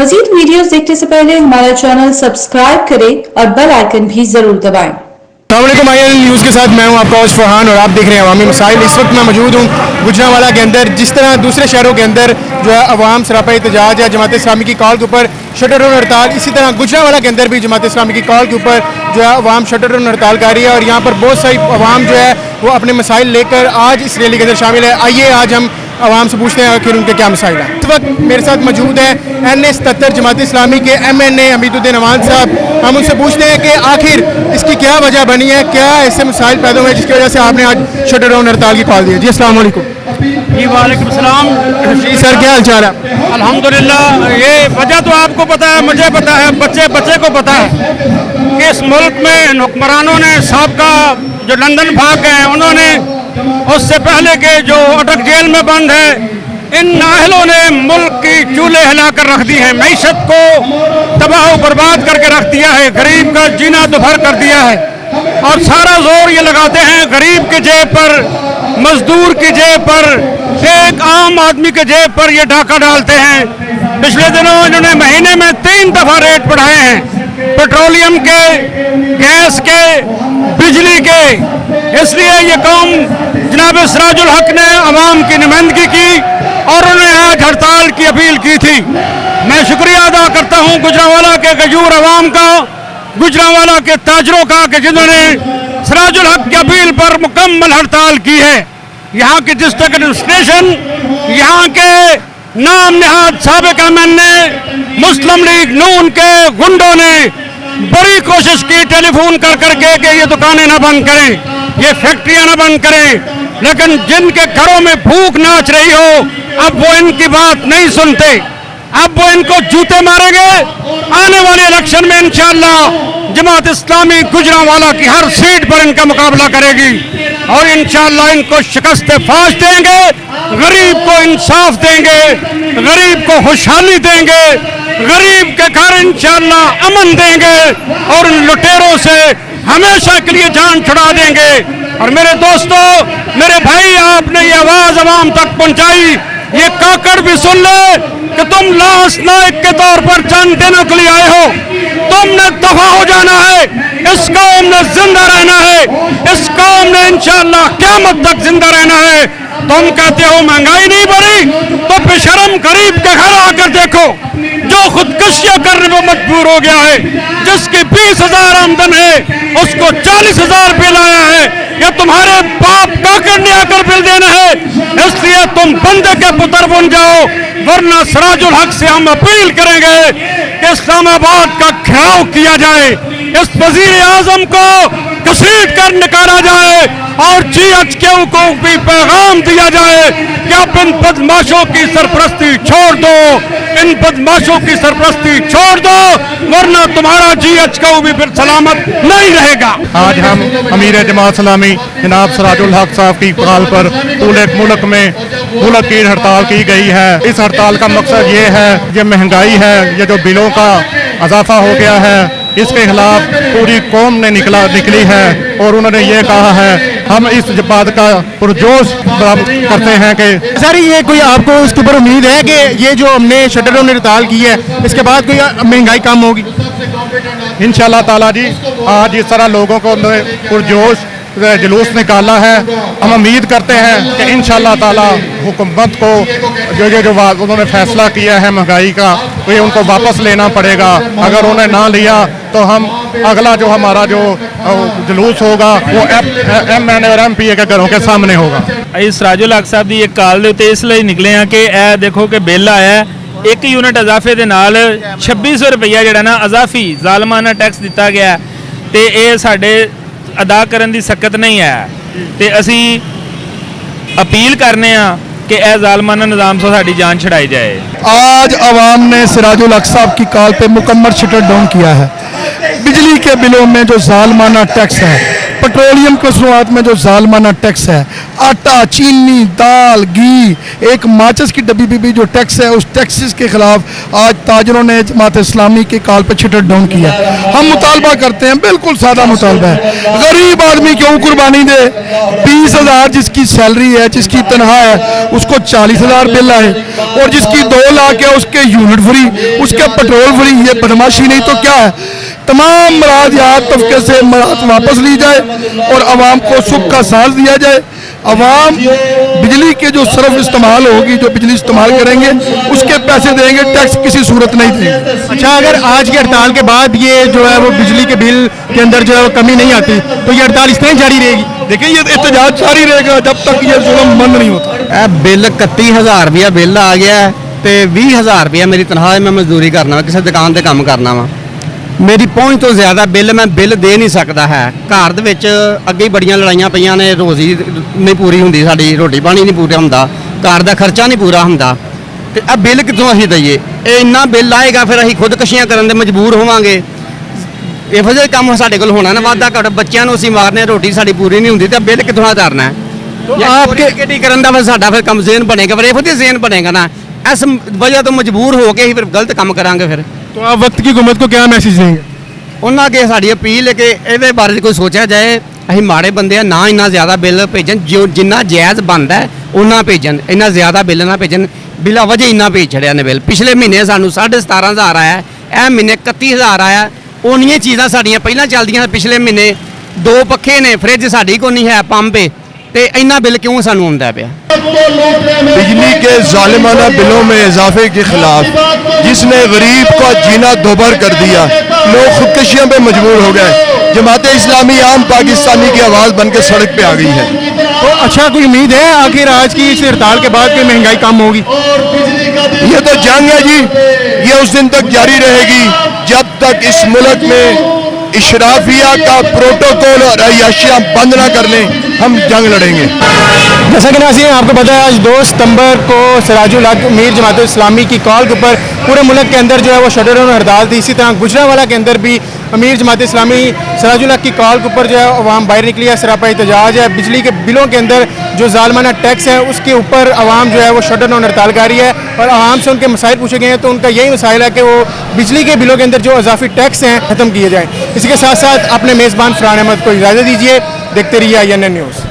मज़ीद वीडियोस देखने से पहले हमारा चैनल सब्सक्राइब करें और बेल आइकन भी जरूर दबाएं। अस्सलामुअलैकुम IL न्यूज़ के साथ मैं हूं आपका होस्ट फरहान और आप देख रहे हैं अवामी मसाइल। इस वक्त मैं मौजूद हूं गुजरांवाला के अंदर। जिस तरह दूसरे शहरों के अंदर जो है अवाम सरापा एहतजाज या जमात इस्लामी की कॉल के ऊपर शटर और हड़ताल, इसी तरह गुजरांवाला के अंदर भी जमात इस्लामी की कॉल के ऊपर जो है अवाम शटर और हड़ताल कर रही है और यहाँ पर बहुत सारी अवाम जो है वो अपने मसाइल लेकर आज इस रैली के अंदर शामिल है। आइए आज हम आवाम से पूछते हैं आखिर उनके क्या मसाइल हैं। इस वक्त मेरे साथ मौजूद है NA 77 जमात इस्लामी के MNA हमीदुद्दीन अमान साहब। हम उनसे पूछते हैं कि आखिर इसकी क्या वजह बनी है, क्या ऐसे मसाइल पैदा हुए जिसकी वजह से आपने आज शटर डाउन हड़ताल की कॉल दी है। जी अस्सलाम वालेकुम। जी वालेकुम सलाम। जी सर, क्या हाल चाल है? अल्हम्दुलिल्लाह। ये वजह तो आपको पता है, मुझे पता है, बच्चे बच्चे को पता है कि इस मुल्क में हुक्मरानों ने सबका जो लंदन भाग गए उन्होंने, उससे पहले के जो अटक जेल में बंद है, इन नाहलों ने मुल्क की चूल्हे हिलाकर रख दी है, मईशत को तबाह बर्बाद करके रख दिया है, गरीब का जीना दुभर कर दिया है और सारा जोर ये लगाते हैं गरीब के जेब पर, मजदूर की जेब पर, एक आम आदमी के जेब पर ये डाका डालते हैं। पिछले दिनों इन्होंने महीने में 3 दफा रेट बढ़ाए हैं, पेट्रोलियम के, गैस के, बिजली के। इसलिए ये कौम जनाब सिराजुल हक ने अवाम की नुमाइंदगी की और उन्होंने आज हड़ताल की अपील की थी। मैं शुक्रिया अदा करता हूँ गुजरांवाला के गजूर अवाम का, गुजरांवाला के ताजरों का कि जिन्होंने सिराजुल हक की अपील पर मुकम्मल हड़ताल की है। यहाँ की डिस्ट्रिक्ट एडमिनिस्ट्रेशन, यहाँ के नाम निहाद साबिक MNA मुस्लिम लीग नून के गुंडों ने बड़ी कोशिश की टेलीफोन कर करके कि ये दुकानें ना बंद करें, ये फैक्ट्रियां ना बंद करें, लेकिन जिनके घरों में भूख नाच रही हो अब वो इनकी बात नहीं सुनते। अब वो इनको जूते मारेंगे। आने वाले इलेक्शन में इंशाअल्लाह जमात इस्लामी गुजरांवाला की हर सीट पर इनका मुकाबला करेगी और इंशाअल्लाह इनको शिकस्त फाश देंगे, गरीब को इंसाफ देंगे, गरीब को खुशहाली देंगे, गरीब के घर इंशाअल्लाह अमन देंगे और इन लुटेरों से हमेशा के लिए जान छुड़ा देंगे। और मेरे दोस्तों, मेरे भाई, आपने ये आवाज अवाम तक पहुंचाई, ये काकड़ भी सुन ले कि तुम लाश नायक के तौर पर चंद दिनों के लिए आए हो, तुमने दफा हो जाना है, इस कौम ने जिंदा रहना है, इस कौम ने इंशाअल्लाह क़यामत तक जिंदा रहना है। तुम कहते हो महंगाई नहीं बढ़ी, तो बेशरम गरीब के घर आकर देखो जो खुदकुशियां करने पर मजबूर हो गया है, जिसकी 20,000 आमदन है उसको 40,000 बिल आया है, या तुम्हारे बाप काकर ने आकर बिल देना है। इसलिए तुम बंदे के पुत्र बन जाओ, वरना सिराजुल हक से हम अपील करेंगे कि इस्लामाबाद का घेराव किया जाए, इस वजीर आजम को घसीट कर निकाला जाए और GHQ को भी पैगाम दिया जाए कि आप इन बदमाशों की सरपरस्ती छोड़ दो, इन बदमाशों की सरपरस्ती छोड़ दो, वरना तुम्हारा GHQ भी फिर सलामत नहीं रहेगा। आज हम अमीर जमात इस्लामी जनाब सिराजुल हक साहब की कॉल पर पूरे मुल्क में मुल्क की हड़ताल की गई है। इस हड़ताल का मकसद ये है, ये महंगाई है, ये जो बिलों का इजाफा हो गया है, इसके खिलाफ पूरी कौम ने निकली है और उन्होंने ये कहा है, हम इस बात का पुरजोश करते हैं कि सर ये कोई आपको इसके ऊपर उम्मीद है कि ये जो हमने शटर डाउन हड़ताल की है इसके बाद कोई महंगाई कम होगी? इंशाअल्लाह ताला जी, आज इस तरह लोगों को पुरजोश जुलूस निकाला है, हम उम्मीद करते हैं कि इंशाअल्लाह ताला हुकूमत को जो उन्होंने फैसला किया है महंगाई का, तो ये उनको वापस लेना पड़ेगा। अगर उन्हें ना लिया तो हम अगला जो हमारा जो जुलूस होगा वो MNA और MPA के घरों के सामने होगा। सिराजुल हक साहब की एक काल ਦੇ ਉੱਤੇ ਇਸ ਲਈ ਨਿਕਲੇ ਆ ਕਿ ਇਹ ਦੇਖੋ ਕਿ ਬਿੱਲ ਆਇਆ 1 ਯੂਨਿਟ ਇਜ਼ਾਫੇ ਦੇ ਨਾਲ 2600 ਰੁਪਈਆ ਜਿਹੜਾ ਨਾ ਇਜ਼ਾਫੀ ਜ਼ਾਲਮਾਨਾ ਟੈਕਸ ਦਿੱਤਾ ਗਿਆ ਤੇ ਇਹ ਸਾਡੇ अदा करने की सकत नहीं है। तो असी अपील करने कि यह जालमाना निज़ाम से साड़ी जान छड़ाई जाए। आज अवाम ने सिराजुल हक साहब की कॉल पे मुकम्मल शटर डाउन किया है। बिजली के बिलों में जो जालमाना टैक्स है, पेट्रोल पेट्रोलियम की मसनूआत में जो जालमाना टैक्स है, आटा, चीनी, दाल, घी, एक माचिस की डब्बी पे भी जो टैक्स है, उस टैक्सेस के खिलाफ आज ताजरों ने जमात इस्लामी के कॉल पर छिटर डाउन किया। हम मुतालबा करते हैं, बिल्कुल सादा मुतालबा है, गरीब आदमी क्यों कुर्बानी दे? 20,000 जिसकी सैलरी है, जिसकी तनख्वाह है, उसको 40,000 बिल आए, और जिसकी 2 लाख है उसके यूनिट फ्री, उसके पेट्रोल फ्री। ये बदमाशी नहीं तो क्या है? तमाम मरादियात तबके से मराद वापस ली जाए और आवाम को सुख का सांस दिया जाए। आवाम बिजली के जो सरफ इस्तेमाल होगी, जो बिजली इस्तेमाल करेंगे, उसके पैसे देंगे, टैक्स किसी सूरत नहीं देंगे। अच्छा, अगर आज की हड़ताल के बाद ये जो है वो बिजली के बिल के अंदर जो है वो कमी नहीं आती तो ये हड़ताल इस तरह जारी रहेगी? देखिए, ये एहतजाज जारी रहेगा जब तक ये जुल्म बंद नहीं होता। बिल 31,000 रुपया बिल आ गया है ਤੇ 20,000 रुपया मेरी तनख्वाह है। मैं मजदूरी करना वा, किसी दुकान ਤੇ ਕੰਮ ਕਰਨਾ ਵਾ। ਮੇਰੀ ਪਹੁੰਚ ਤੋਂ ਜ਼ਿਆਦਾ ਬਿੱਲ ਮੈਂ ਬਿੱਲ ਦੇ ਨਹੀਂ ਸਕਦਾ ਹੈ। ਘਰ ਦੇ ਵਿੱਚ ਅੱਗੇ ਹੀ ਬੜੀਆਂ ਲੜਾਈਆਂ ਪਈਆਂ ਨੇ, ਰੋਜ਼ੀ ਨਹੀਂ ਪੂਰੀ ਹੁੰਦੀ, ਸਾਡੀ ਰੋਟੀ ਪਾਣੀ ਨਹੀਂ ਪੂਰਾ ਹੁੰਦਾ, ਘਰ ਦਾ ਖਰਚਾ ਨਹੀਂ ਪੂਰਾ ਹੁੰਦਾ, ਤੇ ਆ ਬਿੱਲ ਕਿੱਥੋਂ ਅਸੀਂ ਦਈਏ? ਇਹ ਇੰਨਾ ਬਿੱਲ ਆਏਗਾ ਫਿਰ ਅਸੀਂ ਖੁਦਕਸ਼ੀਆਂ ਕਰਨ ਦੇ ਮਜਬੂਰ ਹੋਵਾਂਗੇ। ਇਹੋ ਜਿਹੇ ਕੰਮ ਸਾਡੇ ਕੋਲ ਹੋਣਾ ਨਾ, ਵਾਧਾ ਘੱਟ ਬੱਚਿਆਂ ਨੂੰ ਅਸੀਂ ਮਾਰਨੇ, ਰੋਟੀ ਸਾਡੀ ਪੂਰੀ ਨਹੀਂ ਹੁੰਦੀ, ਤੇ ਬਿੱਲ ਕਿੱਥੋਂ ਉਤਾਰਨਾ ਹੈ? ਆਪਕੇ ਕਿਹੜੀ ਕਰਨ ਦਾ ਫਿਰ ਸਾਡਾ ਫਿਰ ਕੰਮ ਜ਼ੇਨ ਬਣੇਗਾ, ਫਿਰ ਇਹੋ ਜਿਹਾ ਜ਼ੇਨ ਬਣੇਗਾ ਨਾ। ਇਸ ਵਜ੍ਹਾ ਤੋਂ ਮਜਬੂਰ ਹੋ ਕੇ ਹੀ ਫਿਰ ਗਲਤ ਕੰਮ ਕਰਾਂਗੇ। ਫਿਰ तो आप वक्त की हुकूमत को क्या मैसेज देंगे? ਉਹਨਾਂ ਅੱਗੇ ਸਾਡੀ ਅਪੀਲ ਹੈ ਕਿ ਇਹਦੇ ਬਾਰੇ ਕੋਈ ਸੋਚਿਆ ਜਾਏ। ਅਸੀਂ ਮਾੜੇ ਬੰਦੇ ਆ, ਨਾ ਇੰਨਾ ਜ਼ਿਆਦਾ ਬਿੱਲ ਭੇਜਣ, ਜੋ ਜਿੰਨਾ ਜਾਇਜ਼ ਬਣਦਾ ਉਹਨਾਂ ਭੇਜਣ, ਇੰਨਾ ਜ਼ਿਆਦਾ ਬਿੱਲ ਨਾ ਭੇਜਣ। ਬਿਲਾ ਵਜ੍ਹਾ ਇੰਨਾ ਭੇਜ ਛੜਿਆ ਨੇ ਬਿੱਲ। ਪਿਛਲੇ ਮਹੀਨੇ ਸਾਨੂੰ 17,500 ਆਇਆ, ਇਹ ਮਹੀਨੇ 31,000 ਆਇਆ। ਉਹਨੀਆਂ ਚੀਜ਼ਾਂ ਸਾਡੀਆਂ ਪਹਿਲਾਂ ਚੱਲਦੀਆਂ ਪਿਛਲੇ ਮਹੀਨੇ, 2 ਪੱਖੇ ਨੇ, ਫ੍ਰਿਜ ਸਾਡੀ ਕੋਲ ਨਹੀਂ ਹੈ, ਪੰਪ ਹੈ, ਤੇ ਇੰਨਾ ਬਿੱਲ ਕਿਉਂ ਸਾਨੂੰ ਆਉਂਦਾ ਪਿਆ? बिजली के जालिमाना बिलों में इजाफे के खिलाफ, जिसने गरीब का जीना दोभर कर दिया, लोग खुदकशियों पे मजबूर हो गए। जमात इस्लामी आम पाकिस्तानी की आवाज़ बन के सड़क पे आ गई है। तो अच्छा, कोई उम्मीद है आखिर आज की इस हड़ताल के बाद कोई महंगाई कम होगी? ये तो जंग है जी, ये उस दिन तक जारी रहेगी जब तक इस मुल्क में इशराफिया का प्रोटोकॉल और अय्याशियाँ बंद ना कर लें, हम जंग लड़ेंगे। जैसा कि नाज़रीन आपको पता है, आज 2 सितंबर को सिराजुल हक मीर जमात इस्लामी की कॉल के ऊपर पूरे मुल्क के अंदर जो है वो शटर डाउन हड़ताल थी। इसी तरह गुजरांवाला के अंदर भी अमीर जमात इस्लामी सिराजुल हक की कॉल के ऊपर जो है अवाम बाहर निकली है, सरापा एहतजाज है। बिजली के बिलों के अंदर जो जालमाना टैक्स है उसके ऊपर अवाम जो है वो शटर डाउन हड़ताल कर रही है और आवाम से उनके मसाइल पूछे गए हैं, तो उनका यही मसाइल है कि वो बिजली के बिलों के अंदर जो इजाफी टैक्स हैं ख़त्म किए जाएँ। इसी के साथ साथ अपने मेज़बान फरहान अहमद को इजाज़त दीजिए। देखते रहिए INN न्यूज़।